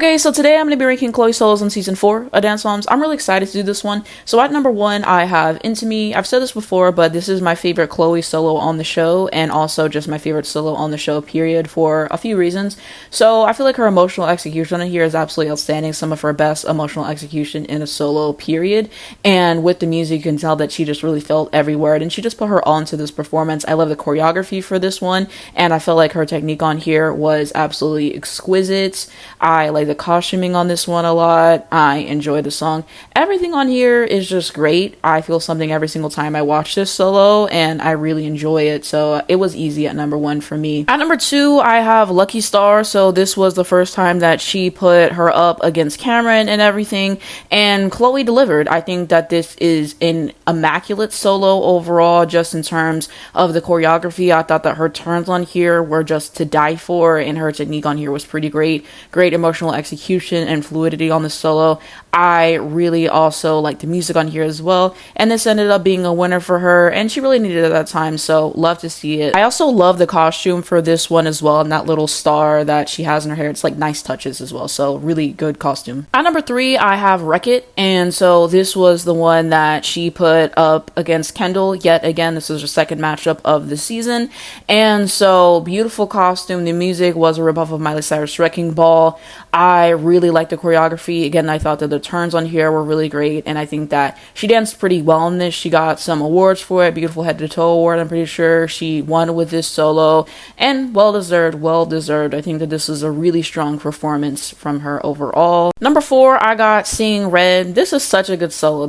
Okay, so today I'm going to be ranking Chloe solos in season 4 of Dancemoms. I'm really excited to do this one. So at number 1, I have Into Me. I've said this before, but this is my favorite Chloe solo on the show, and also just my favorite solo on the show, period, for a few reasons. So I feel like her emotional execution in here is absolutely outstanding. Some of her best emotional execution in a solo, period. And with the music, you can tell that she just really felt every word, and she just put her all into this performance. I love the choreography for this one, and I felt like her technique on here was absolutely exquisite. I like the costuming on this one a lot. I enjoy the song. Everything on here is just great. I feel something every single time I watch this solo, and I really enjoy it. So it was easy at number 1 for me. At number 2, I have Lucky Star. So this was the first time that she put her up against Cameron and everything, and Chloe delivered. I think that this is an immaculate solo overall, just in terms of the choreography. I thought that her turns on here were just to die for, and her technique on here was pretty great. Great emotional execution and fluidity on the solo. I really also like the music on here as well, and this ended up being a winner for her, and she really needed it at that time, so love to see it. I also love the costume for this one as well, and that little star that she has in her hair. It's like nice touches as well, so really good costume. At number 3, I have Wreck It, and so this was the one that she put up against Kendall. Yet again, this is her second matchup of the season, and so beautiful costume. The music was a ripoff of Miley Cyrus' Wrecking Ball. I really liked the choreography. Again, I thought that the turns on here were really great, and I think that she danced pretty well in this. She got some awards for it. Beautiful Head to Toe award, I'm pretty sure. She won with this solo, and well deserved. I think that this is a really strong performance from her overall. Number 4, I got Seeing Red. This is such a good solo.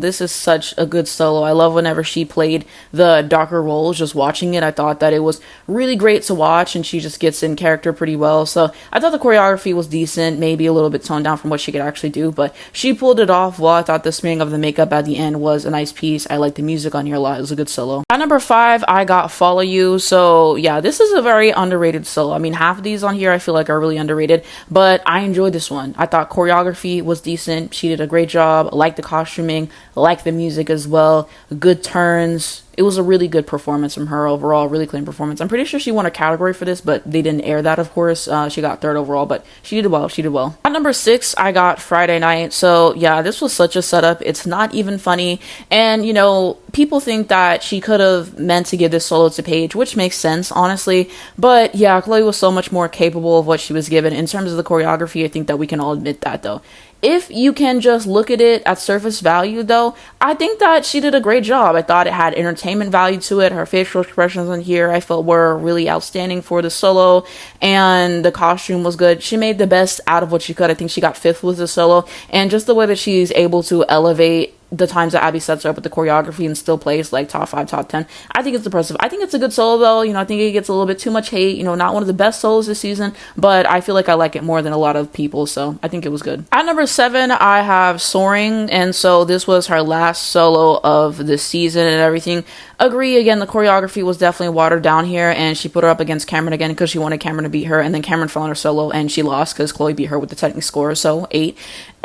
I love whenever she played the darker roles. Just watching it, I thought that it was really great to watch, and she just gets in character pretty well. So I thought the choreography was decent, maybe a little bit toned down from what she could actually do, but she pulled it off well. I thought the smearing of the makeup at the end was a nice piece. I like the music on here a lot. It was a good solo. At number 5, I got Follow You. So yeah, this is a very underrated solo. I mean, half of these on here I feel like are really underrated, but I enjoyed this one. I thought choreography was decent. She did a great job. I liked the costuming, I liked the music as well. Good turns. It was a really good performance from her overall, really clean performance. I'm pretty sure she won a category for this, but they didn't air that, of course. She got 3rd overall, but she did well. At number 6, I got Friday Night. So yeah, this was such a setup. It's not even funny. And, you know, people think that she could have meant to give this solo to Paige, which makes sense, honestly. But yeah, Chloe was so much more capable of what she was given. In terms of the choreography, I think that we can all admit that, though. If you can just look at it at surface value, though, I think that she did a great job. I thought it had entertainment value to it. Her facial expressions on here, I felt, were really outstanding for the solo, and the costume was good. She made the best out of what she could. I think she got 5th with the solo, and just the way that she's able to elevate the times that Abby sets her up with the choreography and still plays like top 5, top 10. I think it's impressive. I think it's a good solo, though. You know, I think it gets a little bit too much hate. You know, not one of the best solos this season, but I feel like I like it more than a lot of people, so I think it was good. At number 7, I have Soaring, and so this was her last solo of the season and everything. Agree, again, the choreography was definitely watered down here, and she put her up against Cameron again because she wanted Cameron to beat her, and then Cameron fell on her solo, and she lost because Chloe beat her with the technique score, so 8.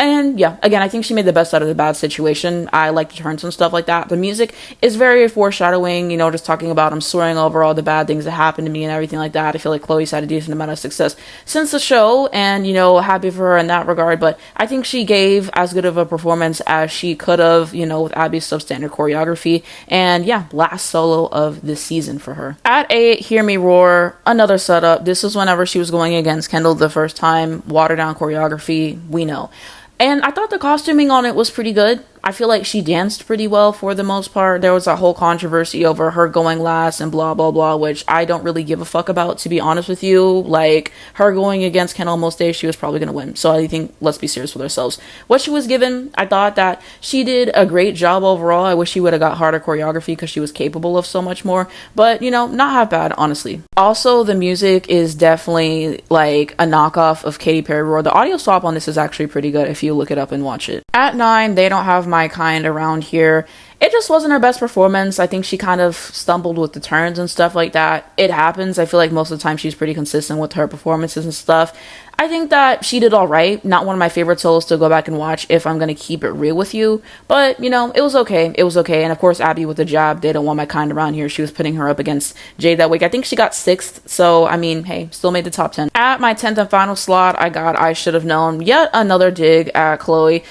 And yeah, again, I think she made the best out of the bad situation. I like the turns and stuff like that. The music is very foreshadowing, you know, just talking about I'm soaring over all the bad things that happened to me and everything like that. I feel like Chloe's had a decent amount of success since the show, and, you know, happy for her in that regard. But I think she gave as good of a performance as she could have, you know, with Abby's substandard choreography. And yeah, last solo of this season for her. At 8, Hear Me Roar, another setup. This is whenever she was going against Kendall the first time. Watered down choreography, we know. And I thought the costuming on it was pretty good. I feel like she danced pretty well for the most part. There was a whole controversy over her going last and blah, blah, blah, which I don't really give a fuck about, to be honest with you. Like, her going against Kendall most days, she was probably going to win. So I think, let's be serious with ourselves. What she was given, I thought that she did a great job overall. I wish she would have got harder choreography because she was capable of so much more. But, you know, not half bad, honestly. Also, the music is definitely like a knockoff of Katy Perry Roar. The audio swap on this is actually pretty good if you look it up and watch it. At 9, They Don't Have My Kind Around Here. It just wasn't her best performance. I think she kind of stumbled with the turns and stuff like that. It happens. I feel like most of the time she's pretty consistent with her performances and stuff. I think that she did alright. Not one of my favorite solos to go back and watch if I'm gonna keep it real with you. But, you know, it was okay. It was okay. And of course, Abby with the jab, they don't want my kind around here. She was putting her up against Jade that week. I think she got 6th. So, I mean, hey, still made the top 10. At my 10th and final slot, I got I Should Have Known. Yet another dig at Chloe.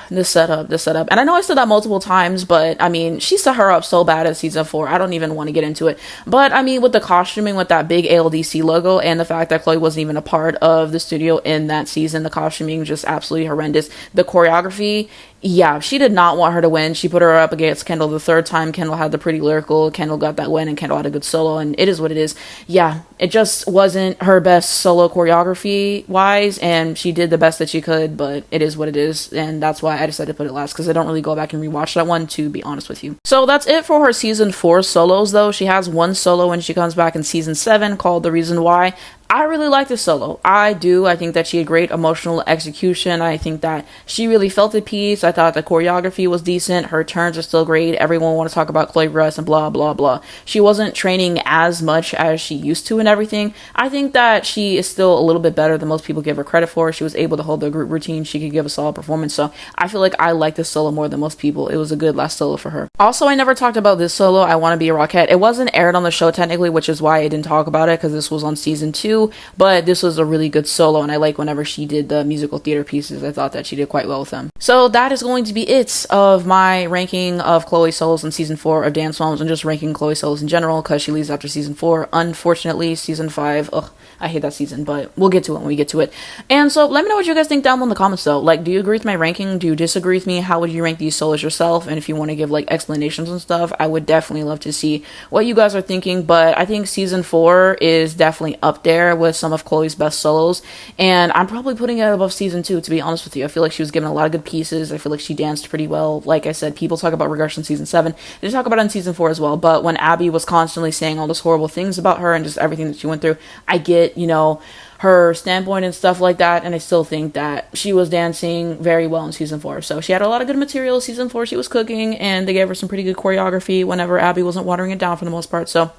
This setup. And I know I said that multiple times, but I mean, she set her up so bad at season 4. I don't even want to get into it. But I mean, with the costuming, with that big ALDC logo, and the fact that Chloe wasn't even a part of the studio in that season, the costuming just absolutely horrendous. The choreography, yeah, she did not want her to win. She put her up against Kendall the 3rd time. Kendall had the pretty lyrical. Kendall got that win, and Kendall had a good solo, and it is what it is. Yeah, it just wasn't her best solo choreography-wise, and she did the best that she could, but it is what it is, and that's why I decided to put it last, because I don't really go back and rewatch that one, to be honest with you. So that's it for her season 4 solos, though. She has one solo when she comes back in season 7 called The Reason Why. I really like this solo. I do. I think that she had great emotional execution. I think that she really felt the piece. I thought the choreography was decent. Her turns are still great. Everyone want to talk about Chloe Russ and blah, blah, blah. She wasn't training as much as she used to and everything. I think that she is still a little bit better than most people give her credit for. She was able to hold the group routine. She could give a solid performance. So I feel like I like this solo more than most people. It was a good last solo for her. Also, I never talked about this solo, I Want to Be a Rockette. It wasn't aired on the show technically, which is why I didn't talk about it, because this was on season 2. But this was a really good solo, and I like whenever she did the musical theater pieces. I thought that she did quite well with them. So that is going to be it of my ranking of Chloe solos in season 4 of Dancemoms, and just ranking Chloe solos in general, because she leaves after season 4. Unfortunately, season 5, ugh, I hate that season, but we'll get to it when we get to it. And so let me know what you guys think down below in the comments, though. Like, do you agree with my ranking? Do you disagree with me? How would you rank these solos yourself? And if you want to give like explanations and stuff, I would definitely love to see what you guys are thinking. But I think season 4 is definitely up there with some of Chloe's best solos, and I'm probably putting it above season 2, to be honest with you. I feel like she was given a lot of good pieces. I feel like she danced pretty well. Like I said, people talk about regression season 7. They talk about it in season 4 as well, but when Abby was constantly saying all those horrible things about her and just everything that she went through, I get, you know, her standpoint and stuff like that, and I still think that she was dancing very well in season 4. So she had a lot of good material. Season 4 she was cooking, and they gave her some pretty good choreography whenever Abby wasn't watering it down for the most part. So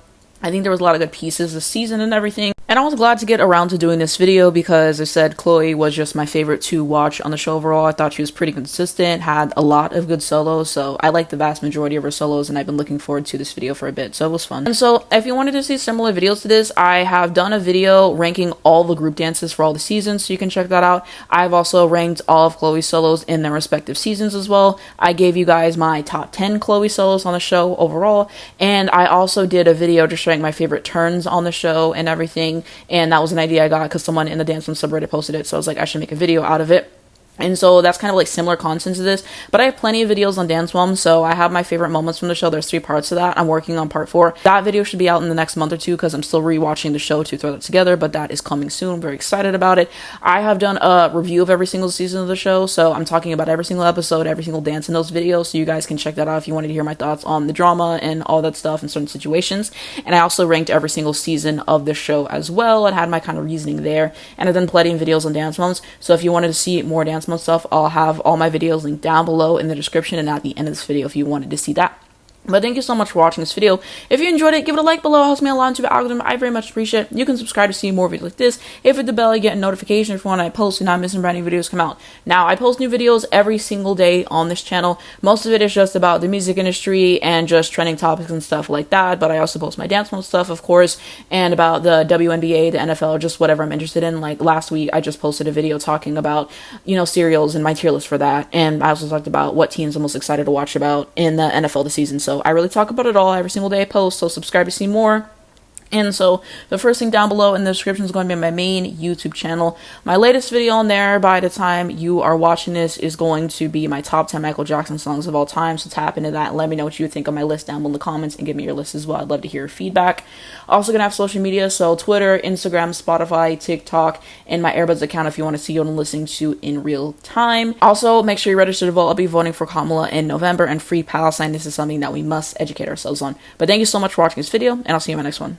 I think there was a lot of good pieces this season and everything. And I was glad to get around to doing this video because I said Chloe was just my favorite to watch on the show overall. I thought she was pretty consistent, had a lot of good solos, so I like the vast majority of her solos, and I've been looking forward to this video for a bit, so it was fun. And so if you wanted to see similar videos to this, I have done a video ranking all the group dances for all the seasons, so you can check that out. I've also ranked all of Chloe's solos in their respective seasons as well. I gave you guys my top 10 Chloe solos on the show overall, and I also did a video just showing my favorite turns on the show and everything. And that was an idea I got because someone in the Dancemoms subreddit posted it, so I was like, I should make a video out of it. And so that's kind of like similar content to this, but I have plenty of videos on Dancemoms, so I have my favorite moments from the show. There's 3 parts to that. I'm working on part 4. That video should be out in the next month or 2 because I'm still rewatching the show to throw that together, but that is coming soon. I'm very excited about it. I have done a review of every single season of the show, so I'm talking about every single episode, every single dance in those videos, so you guys can check that out if you wanted to hear my thoughts on the drama and all that stuff in certain situations. And I also ranked every single season of the show as well and had my kind of reasoning there. And I've done plenty of videos on Dancemoms, so if you wanted to see more Dancemoms stuff, I'll have all my videos linked down below in the description and at the end of this video if you wanted to see that. But thank you so much for watching this video. If you enjoyed it, give it a like below. It helps me a lot into the algorithm. I very much appreciate it. You can subscribe to see more videos like this. Hit the bell, you get a notification if when I post and not missing brand new videos come out. Now, I post new videos every single day on this channel. Most of it is just about the music industry and just trending topics and stuff like that. But I also post my Dancemoms stuff, of course, and about the WNBA, the NFL, just whatever I'm interested in. Like last week, I just posted a video talking about, you know, cereals and my tier list for that. And I also talked about what teams I'm most excited to watch about in the NFL this season. So I really talk about it all every single day I post, so subscribe to see more. And so the first thing down below in the description is going to be my main YouTube channel. My latest video on there by the time you are watching this is going to be my top 10 Michael Jackson songs of all time. So tap into that and let me know what you think of my list down below in the comments and give me your list as well. I'd love to hear your feedback. Also going to have social media, so Twitter, Instagram, Spotify, TikTok, and my Airbuds account if you want to see what I'm listening to in real time. Also, make sure you register to vote. I'll be voting for Kamala in November, and Free Palestine. This is something that we must educate ourselves on. But thank you so much for watching this video, and I'll see you in my next one.